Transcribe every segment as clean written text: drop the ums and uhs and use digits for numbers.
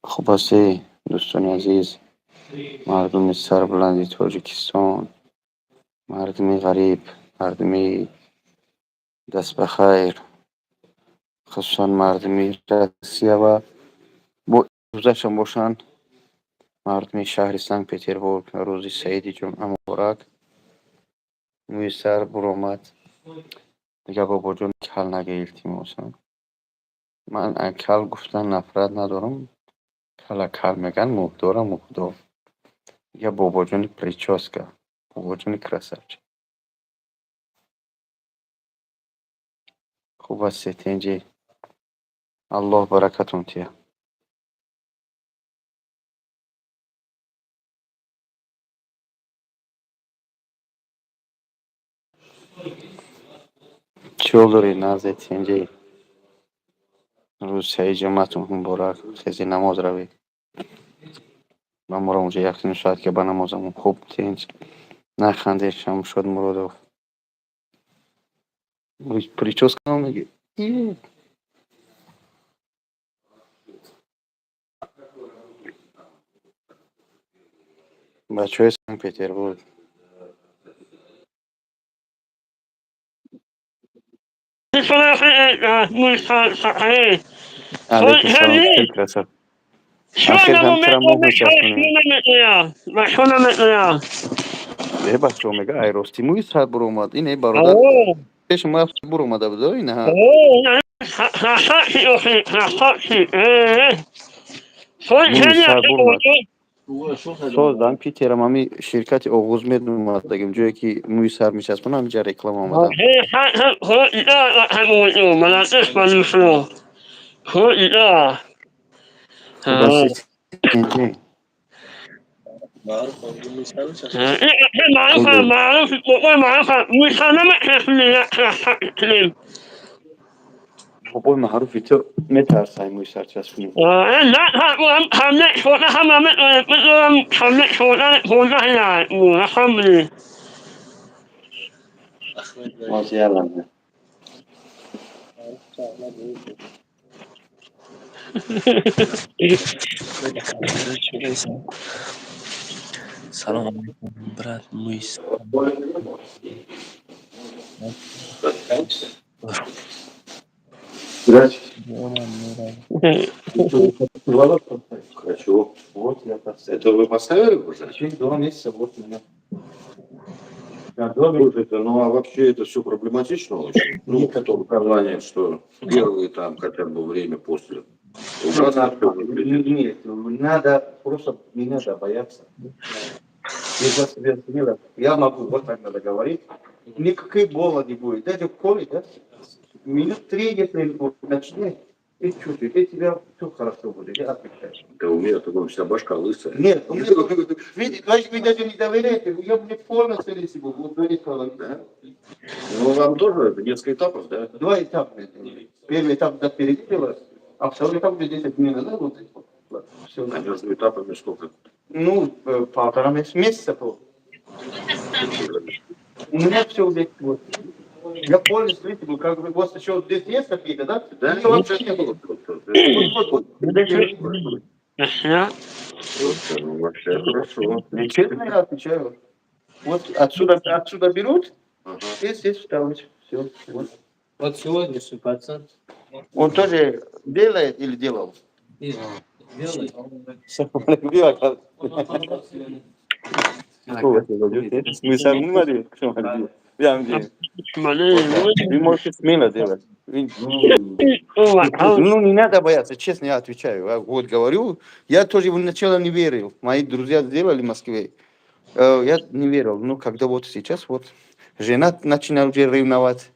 خلاصه دوستان عزیز، مردم سربلند تاجیکستان، مردم غریب، مردم دست به خیر، خصوصا مردم روسیه و با روزشان باشند، مردم شهر سنت پتربورگ روز سعید جمعه مبارک. موی سر برآمد دیگه بابا جان کل نگه التماسا. من کل گفتن نفرت ندارم، کل میگن مهدارم مهدار. دیگه بابا جان پریچاسکا، بابا جان کراساچ. خوب است تنجی، الله برکتون تیه. چطوری نازه تنجی؟ روز سعید جمعتون مبارک، خیلی نماز روید. من مرا اونجا یقین شاید که با نمازمون خوب تنج نخنده شم شد مرادف. پریچاسکا هم میگه بچه های سن پتربورگ. علیکم سلام چطور کرسد؟ آخر هم ترا مهمه چسبونه. ده بچه اومگه ایراستی موی سر بر اومد. اینه برادر پیش ما بر اومده بود اینه ها. موی سر بر اومد. سازدن پیترم همی شرکت آغوز میدون اومد دگیم جایی که موی سر میچسبونه همینجا رکلام آمدن. خوب است اینجی. بابای معروفی تو میترسای موی سر چسبونی. مازی علمه. سلام علیکم برات مویس. Хочу. Вот я поставил. Это вы поставили уже? Через 2 месяца вот у меня. Слушайте, ну а вообще это все проблематично очень. Ну, в плане, что первые там хотя бы время после. Нет, надо просто не надо бояться. Если себе смело, я могу вот так надо говорить. Никакой бола не будет. Дайте колить, да? Минут 3, если начнешь, ты чувствуешь, и тебя все хорошо будет, я отвечаю. Да у меня такой вся башка лысая. Нет, у меня, видите, вы даже не доверяете, я мне полностью не себе, вот говорит, да? Ну, вам тоже это несколько этапов, да? 2 этапа. Первый этап до перекрыла, а второй этап где 10 минут, да, вот это вот. Все. А между этапами сколько? Ну, 1,5 месяца. У меня все здесь вот. Я полностью, видите, ну, как бы, у вас еще здесь есть какие-то, да? Да, не, вообще не было. Вот. Ну, вообще хорошо. Честно я отвечаю. Вот отсюда берут, здесь вставить. Все. Вот. Вот сегодняшний пациент Он тоже делает или делал? делает. Мы сами не могли, что могли. Вы можете смело делать. Ну, не надо бояться, честно я отвечаю. Я вот говорю, я тоже вначале не верил. Мои друзья сделали в Москве. Я не верил. Ну, когда вот сейчас вот жена начинает уже ревновать.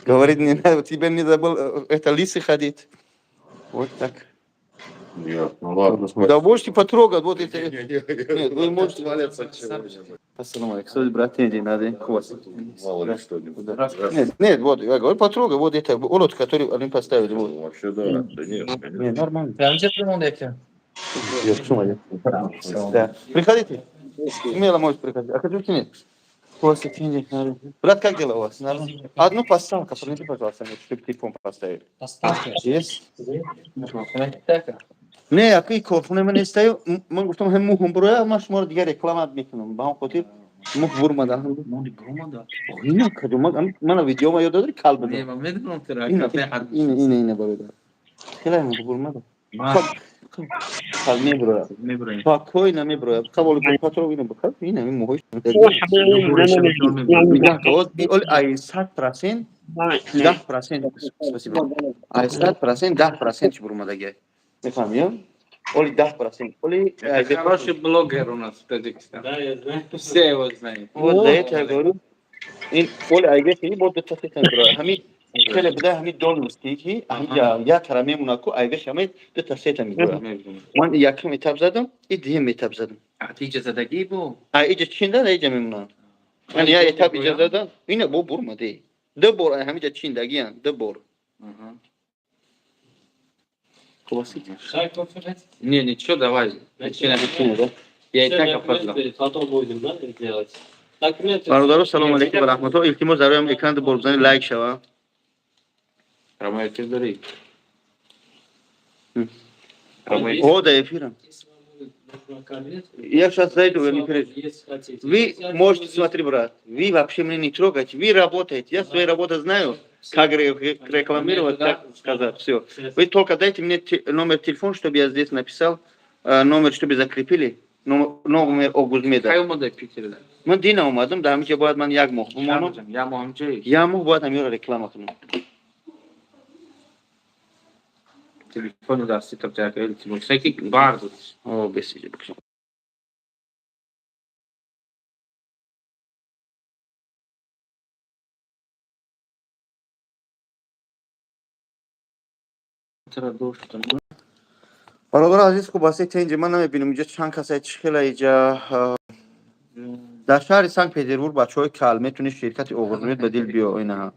Говорит, не надо, тебе не забыл, это лисы ходить. Вот так. Нет, ну ладно. Да можете потрогать, вот это. Нет, вы можете валяться. Ассаламу алейкум. Кстати, брат, не надо. Мало ли что-нибудь. Нет, вот, я говорю, потрогай, вот это улот, который они поставили. Вот. Вообще, да. Да нет, нет, нормально. Прям тебе прямоугольники. Да. Приходите. Смело можете приходить. А хотите нет? После денег надо. Брат, как дела у вас? Нормально. Одну поставку, принеси, пожалуйста, мне, чтобы телефон поставить. Поставьте. Есть? Так. Не, який корфуне من استаю من گفتم هم مهم برای ما شما رو دیگه رکلام میکنم با هم خاطر مخ برمدا Мони громада. اینا کدوم من ویدیو ما یاد داری کال Не, بده ма медленно тера اینا кафе хад. اینا برادر خیلی مخ برمدا خب میبره Мебрай. تا کوی نمیبره قبول به پاترو اینو بکن اینا می موهش Ё больше ничего не будет. میگم که і اول ای 100% 10% спасибо ай 100% 10% چی برمداگه میفهمیم оли 10% оли Это хороший блогер у нас в Таджикистане. Да, я знаю. Все его знают. вот за это я говорю این اول ایگه خیلی بود تا سیستم برای همین خیلی بده همین دون مستیکی همین یا ترامیم مناکو ایگه همین دو تا سیستم میگویم من یکم میتاب زدم این دیگه میتاب زدم Hatice زدگی بو. ایجا چین داد ایجا میمونم من یا ایتاب ایجا زدم اینه بو برمده دو بار همین جا چین دگیان دو بار классик Шай кофе? Не, ничего, давай. Начинай. да Я и так опоздал. Потом будем, да, делать. Так, нет, برادر سلام علیکم و رحمت الله التماس دارم اکران دو بزنید لایک شوا Прямо эфир дари. о да эфиром я сейчас зайду вы не переживайте вы можете смотри брат вы вообще меня не трогайте вы работаете я свою работу знаю как рекламировать как сказать все вы только дайте мне номер телефона чтобы я здесь написал номер чтобы закрепили номер Огузмеда Хай умадай Питерда. من دینا اومدم در همین که باید من یک ماه بمانم Я مهمجی. یا ماه باید همین رو رکلام کنم Телефон дасти там так или типа всякий бар тут. о бесиже бакшам Тера дош там. برادر عزیز خوب هستید اینجا من نمیبینم اینجا چند کسای چخیل اینجا در شهر سنت پترزبورگ بچهای کل میتونی شرکت اوغوزمید به دل بیا اینا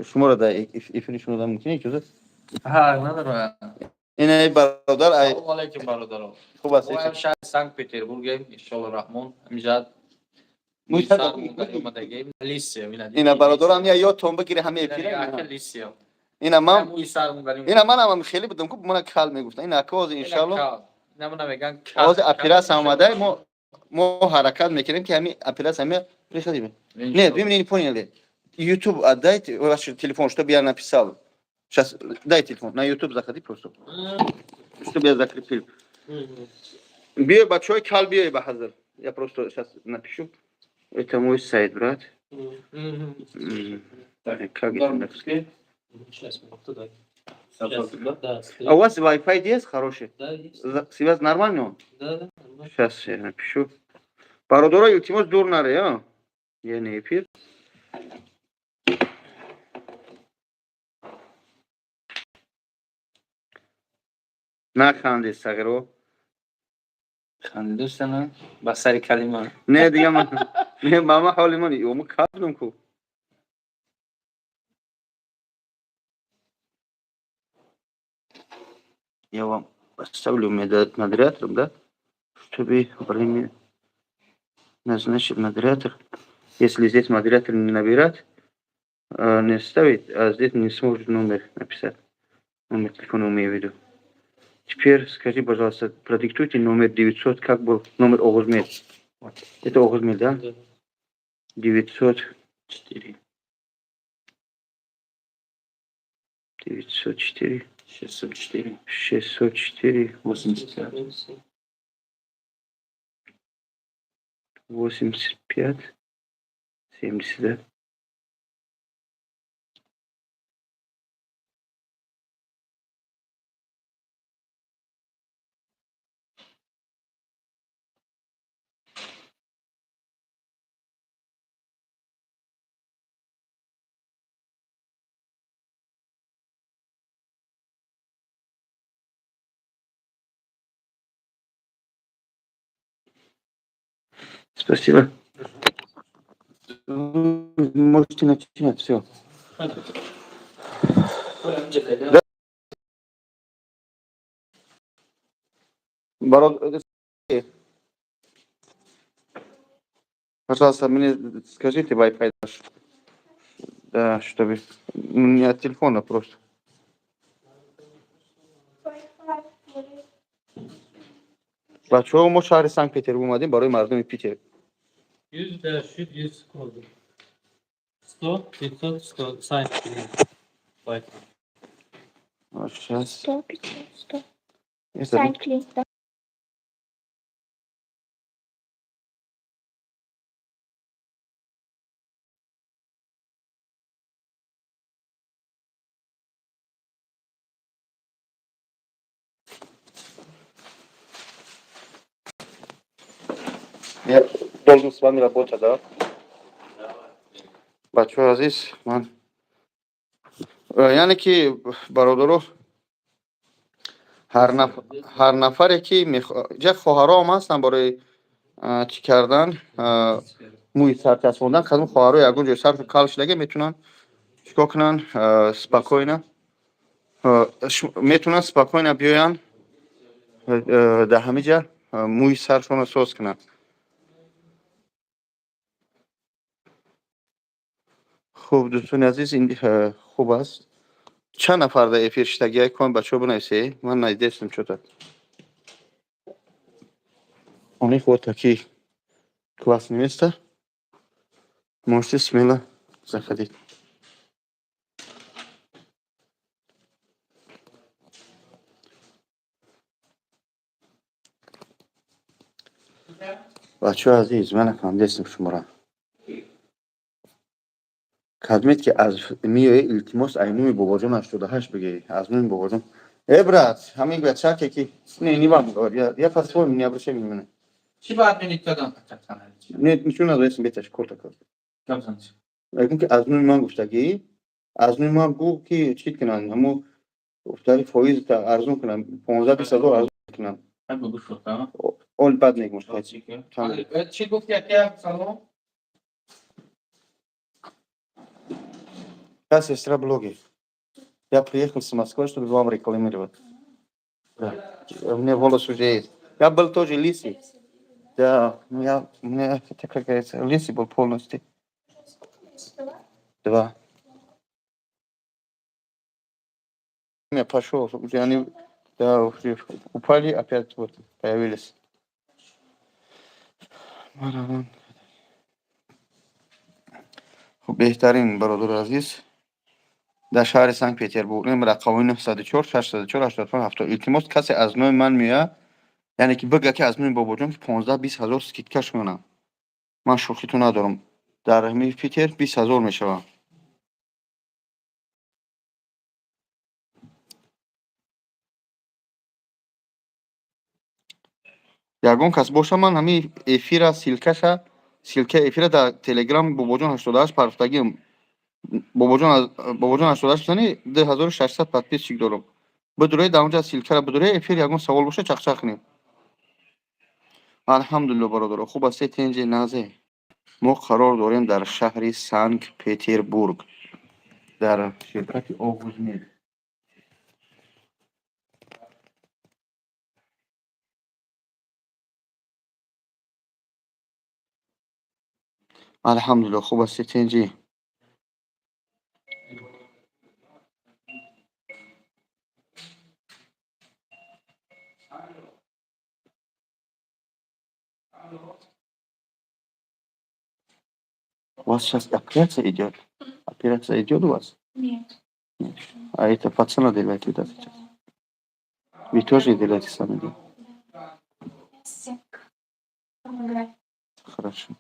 شما رو در ایفنی شما رو ممکنه اجازه ها نداره. این برادر سلام علیکم برادر. خوب هستید ما شهر سنت پترزبورگ ان شاء الله الرحمن امجاد اینا برادر هم یا تون بگیره همه ایفیره اینا من هم خیلی بدم که من کل میگفتن این اکواز ان شاء الله آواز اپیراس آمده ما حرکت میکنیم که همین اپیراس همه приходим. Нет, вы мне не поняли. YouTube отдайте ваш телефон, чтобы я написал. Сейчас дай телефон, на YouTube заходи просто. Чтобы я закрепил. Бей большой кал бей бахазар. Я просто сейчас напишу. Это мой сайт, брат. Как это написать? Сейчас мы туда. А у вас Wi-Fi есть хороший? Да, есть. Связь нормально он? Да. Сейчас я напишу. Пародора илтимос дур наре, а? Я не эфир. نخنده سگرو خندوستنا با سر کلمه نه دیگه من نه ماما حالی منی اومو کابدم کو я вам поставлю модератором, да, чтобы время назначить модератор. Если здесь модератор не набирать, не ставить, а здесь не сможет номер написать. Номер телефона имею в виду. Теперь скажи, пожалуйста, продиктуйте номер 900, как был номер Огузмед. Это Огузмед, да? 904. 904. 604 604. 85 85. 70, да? Спасибо. Можете начинать, все. Да. Пожалуйста, мне скажите Wi-Fi. Да, чтобы... У меня от телефона просто. بچه‌ها ما شهر سنت پترزبورگ اومدیم برای مردم پیتر. 100 der şut 100 oldu. 100, 500, 100, Saint Clean. Python. 60. 100, 500, 100. Neyse, Saint Clean'da. я должен с вами работать, да? بچه‌ها عزیز من یعنی که برادرو هر نفری که جه خواهرام هستن برای چی کردن موی سر چسبوندن خدمت خواهرای یگون جای سر کالش لگه میتونن چیکار کنن спокойно میتونن спокойно بیاین در همه جا موی سرشون رو سوس کنن. خوب دوستان عزیز این خوب است. چند نفر در افیر شتگی کن بچه ها بنویسی من ندیدستم چطور اونی خود таки классное место. Можете смело заходить. بچه‌ها عزیز من فهمیدم شما را کدمیت که از میوه التماس اینوی باباجان 88 بگی از نوی باباجان ابرات همین بچه که نه نیوام یا پاسپورت می نبرشه میمونه چی باید بینید دادم نه میتونه از اسم بیتش کورت کرد کامزنچ اگه که از نوی من گفتگی از نوی من گو که چی کنن همو افتاری فایز تا ارزون کنن 15 20 هزار ارزون کنن من بگو شد اول بعد نگمش خواهد چی گفت یکی سلام Я сестра блогер. Я приехал с Москвы, чтобы вам рекламировать. Да. У меня волос уже есть. Я был тоже лысый. Да, у меня, это, как говорится, лысый был полностью. 2. Я пошел, уже они да, уже упали, опять вот появились. بهترین برادر عزیز در شهر سنت پترزبورگ رقم 904 604 85 70 التماس کسی از نوع من میاد یعنی که بگه که از نوع بابا جان که 15 20 هزار سکیتکش کنم من شوخیتون ندارم در همین پیتر 20 هزار میشوه یگان کس باشه من همین افیر سیلکه افیر در تلگرام بابا جان 88 پرفتگیم بابا جان 88 بزنی 2600 подписчик چیک دارم بدوره در اونجا سیلکه را بدوره افیر یگان سوال باشه چخ کنیم. الحمدلله برادر خوب است تنج نازه ما قرار داریم در شهر سنت پترزبورگ در شرکت آغوزمیر الحمدلله خوب است تنجی у вас сейчас операция идет? Операция идет у вас? Нет. Нет. А это пацана делает, да, сейчас? Вы тоже делаете сами, да? Сек. Помогай. Хорошо.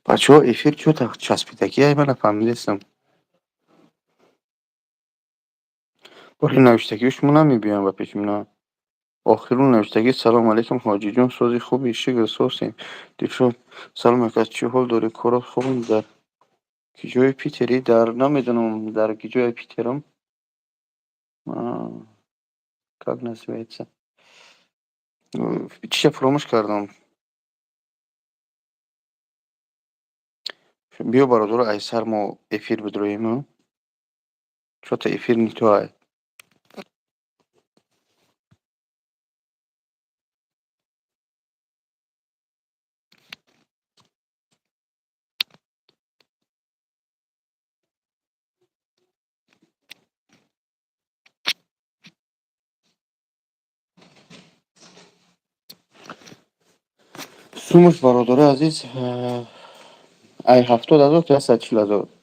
بچه ها افیر چطور چسبیدگی های من فهمیدستم برای نوشتگی شما نمیبیم و پیشمونه آخرون نوشتگی سلام علیکم حاجی جون سازی خوبی شکر سوسیم دیشب سلام اکاد چی حال داری کارات خوبیم در کجای پیتری در نمیدونم در کجای پیترم как называется چی فراموش کردم بیا برادر ایسر ما افیر بدرویم چون تا افیر نیتوه Сумаш бародари азиз ай 70000 то 140000.